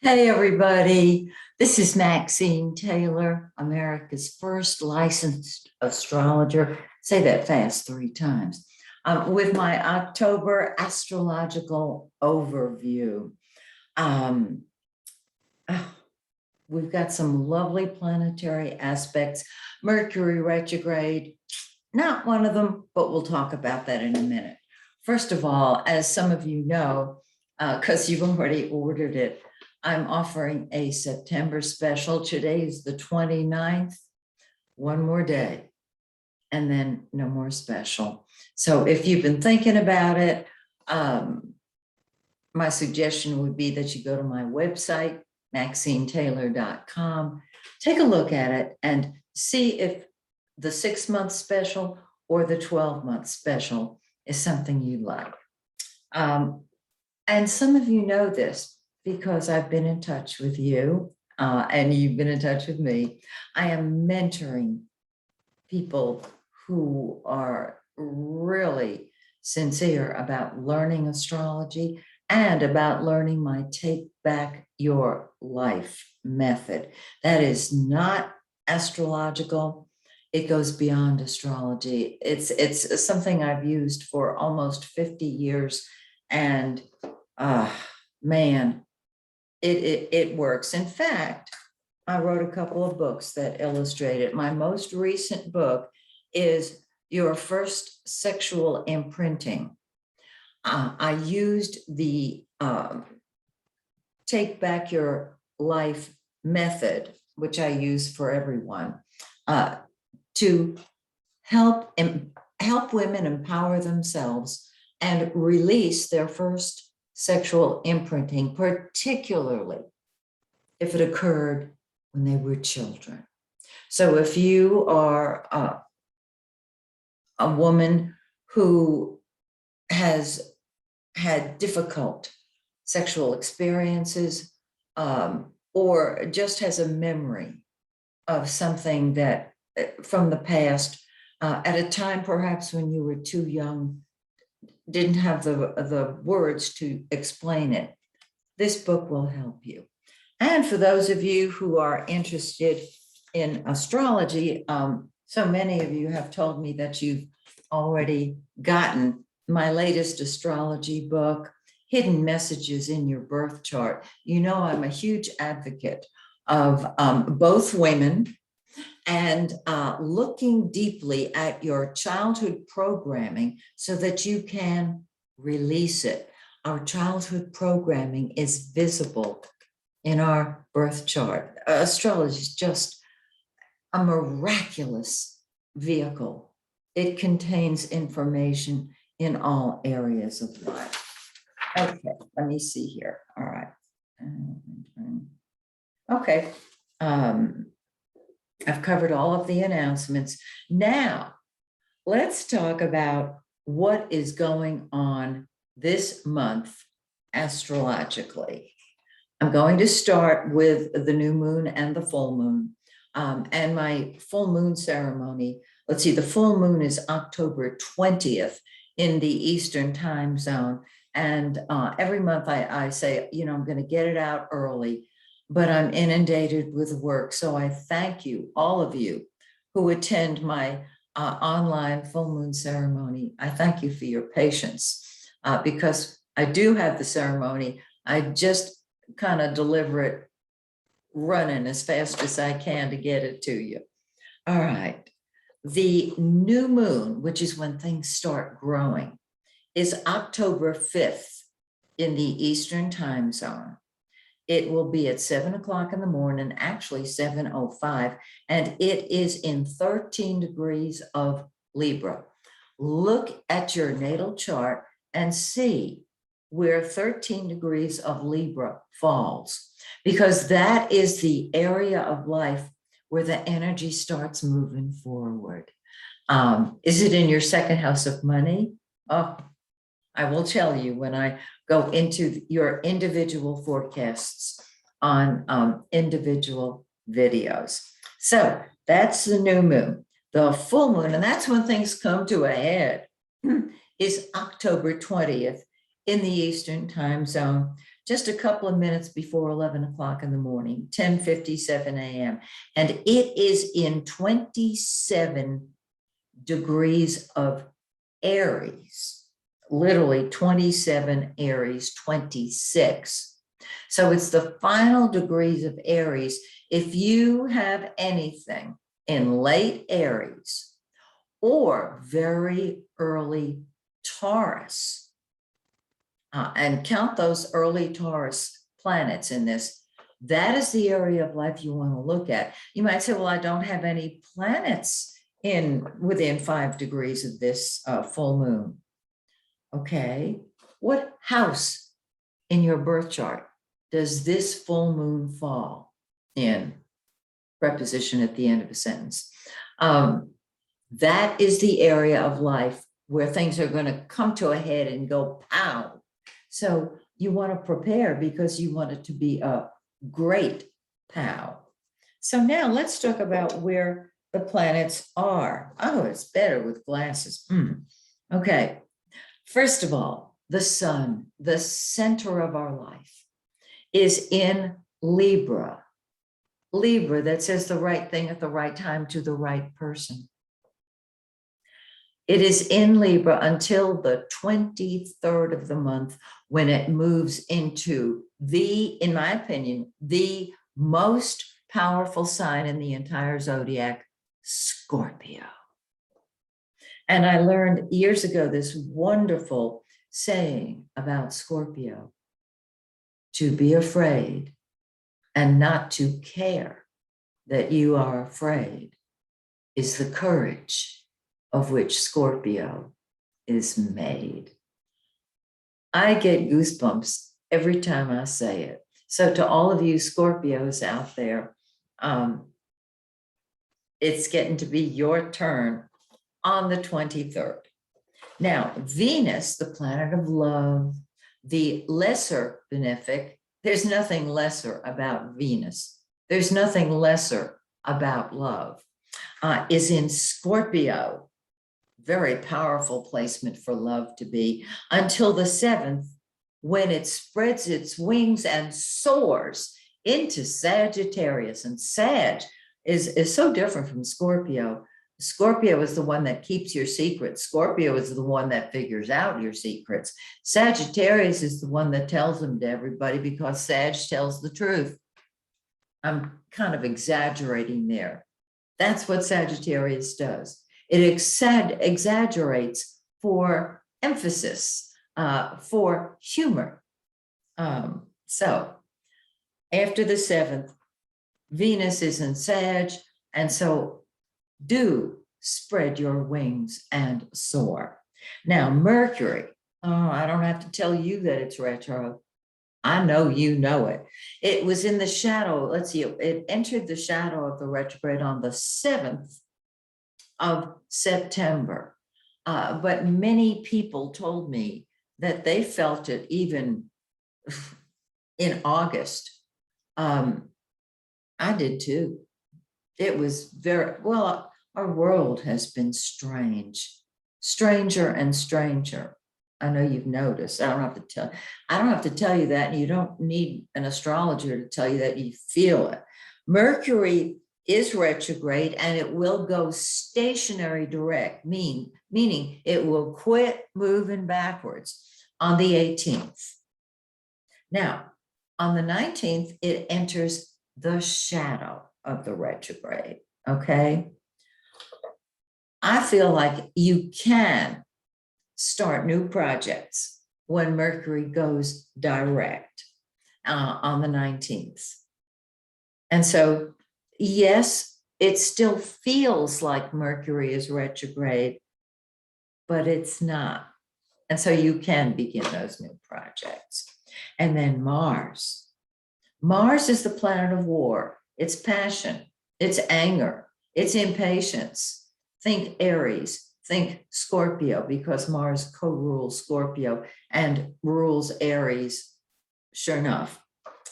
Hey, everybody. This is Maxine Taylor, America's first licensed astrologer. Say that fast 3 times. With my October astrological overview. Um, oh, we've got some lovely planetary aspects. Mercury retrograde, not one of them, but we'll talk about that in a minute. First of all, as some of you know, because you've already ordered it, I'm offering a September special. Today is the 29th, one more day, and then no more special. So if you've been thinking about it, my suggestion would be that you go to my website, MaxineTaylor.com, take a look at it and see if the 6-month special or the 12-month special is something you like. And some of you know this because I've been in touch with you and you've been in touch with me. I am mentoring people who are really sincere about learning astrology and about learning my Take Back Your Life method. That is not astrological. It goes beyond astrology. It's something I've used for almost 50 years. And man, it works. In fact, I wrote a couple of books that illustrate it. My most recent book is Your First Sexual Imprinting. I used the Take Back Your Life method, which I use for everyone, to help women empower themselves and release their first sexual imprinting, particularly if it occurred when they were children. So if you are a woman who has had difficult sexual experiences or just has a memory of something that from the past at a time perhaps when you were too young, didn't have the words to explain it, this book will help you. And for those of you who are interested in astrology, so many of you have told me that you've already gotten my latest astrology book, Hidden Messages in Your Birth Chart. You know, I'm a huge advocate of both women and looking deeply at your childhood programming so that you can release it. Our childhood programming is visible in our birth chart. Astrology is just a miraculous vehicle. It contains information in all areas of life. Okay, let me see here. All right. Okay. I've covered all of the announcements. Now, let's talk about what is going on this month astrologically. I'm going to start with the new moon and the full moon. And my full moon ceremony, let's see, the full moon is October 20th in the Eastern time zone. And every month I say, you know, I'm going to get it out early, but I'm inundated with work. So I thank you, all of you who attend my online full moon ceremony. I thank you for your patience because I do have the ceremony. I just kind of deliver it running as fast as I can to get it to you. All right. The new moon, which is when things start growing, is October 5th in the Eastern time zone. It will be at 7 o'clock in the morning, actually 7:05, and it is in 13 degrees of Libra. Look at your natal chart and see where 13 degrees of Libra falls, because that is the area of life where the energy starts moving forward. Is it in your second house of money? Oh, I will tell you when I go into your individual forecasts on individual videos. So that's the new moon. The full moon, and that's when things come to a head, is October 20th in the Eastern time zone. just a couple of minutes before 11 o'clock in the morning, 10:57 a.m. And it is in 27 degrees of Aries, literally 27 Aries, 26. So it's the final degrees of Aries. If you have anything in late Aries or very early Taurus, and count those early Taurus planets in this, that is the area of life you want to look at. You might say, well, I don't have any planets within 5 degrees of this full moon. Okay, what house in your birth chart does this full moon fall in? Preposition at the end of a sentence. That is the area of life where things are going to come to a head and go pow. So you want to prepare because you want it to be a great pow. So now let's talk about where the planets are. Oh, it's better with glasses. Okay. First of all, the sun, the center of our life, is in Libra. Libra, that says the right thing at the right time to the right person. It is in Libra until the 23rd of the month when it moves into in my opinion, the most powerful sign in the entire zodiac, Scorpio. And I learned years ago this wonderful saying about Scorpio: to be afraid and not to care that you are afraid is the courage of which Scorpio is made. I get goosebumps every time I say it. So to all of you Scorpios out there, it's getting to be your turn on the 23rd. Now, Venus, the planet of love, the lesser benefic, there's nothing lesser about Venus. There's nothing lesser about love, is in Scorpio. Very powerful placement for love to be until the 7th, when it spreads its wings and soars into Sagittarius. And Sag is so different from Scorpio. Scorpio is the one that keeps your secrets. Scorpio is the one that figures out your secrets. Sagittarius is the one that tells them to everybody because Sag tells the truth. I'm kind of exaggerating there. That's what Sagittarius does. It exaggerates for emphasis, for humor. So after the 7th, Venus is in Sag, and so do spread your wings and soar. Now, Mercury, I don't have to tell you that it's retro. I know you know it. It was in the shadow. Let's see, it entered the shadow of the retrograde on the 7th of September. But many people told me that they felt it even in August. I did too. It was very, well, our world has been strange, stranger and stranger. I know you've noticed. I don't have to tell you that, and you don't need an astrologer to tell you that. You feel it. Mercury is retrograde, and it will go stationary direct, meaning it will quit moving backwards on the 18th. Now, on the 19th, it enters the shadow of the retrograde, okay? I feel like you can start new projects when Mercury goes direct on the 19th. And so, yes, it still feels like Mercury is retrograde, but it's not. And so you can begin those new projects. And then Mars. Mars is the planet of war. It's passion, it's anger, it's impatience. Think Aries, think Scorpio, because Mars co-rules Scorpio and rules Aries, sure enough.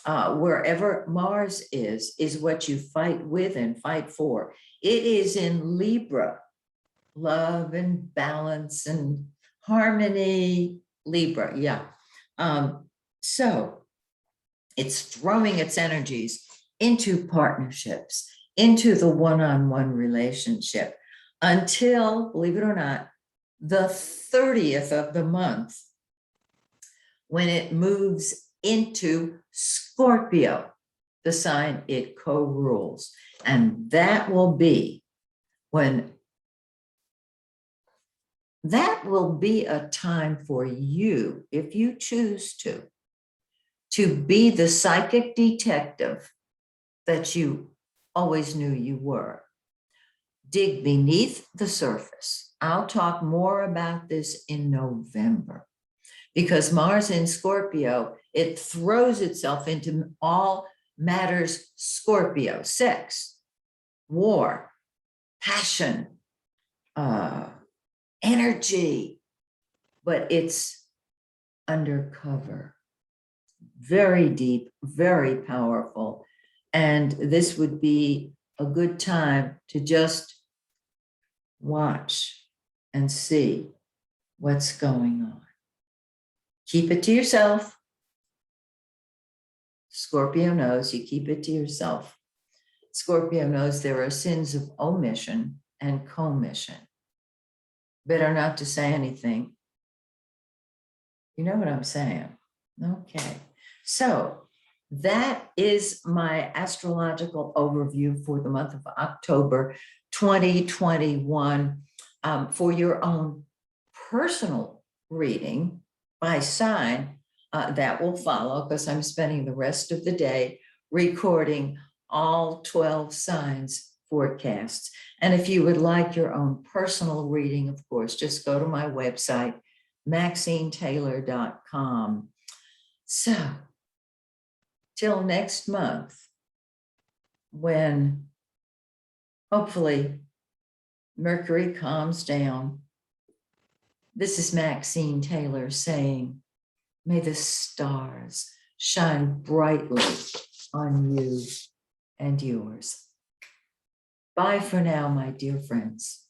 Wherever Mars is what you fight with and fight for. It is in Libra, love and balance and harmony, Libra, yeah. So It's throwing its energies into partnerships, into the one-on-one relationship until, believe it or not, the 30th of the month, when it moves into Scorpio, the sign it co-rules. And that will be when that will be a time for you, if you choose to be the psychic detective that you always knew you were. Dig beneath the surface. I'll talk more about this in November, because Mars in Scorpio, it throws itself into all matters Scorpio: sex, war, passion, energy, but it's undercover, very deep, very powerful. And this would be a good time to just watch and see what's going on. Keep it to yourself. Scorpio knows you keep it to yourself. Scorpio knows there are sins of omission and commission. Better not to say anything. You know what I'm saying? Okay. So that is my astrological overview for the month of October 2021. For your own personal reading by sign, that will follow, because I'm spending the rest of the day recording all 12 signs forecasts. And if you would like your own personal reading, of course, just go to my website, MaxineTaylor.com. So, till next month, when hopefully Mercury calms down, this is Maxine Taylor saying, may the stars shine brightly on you and yours. Bye for now, my dear friends.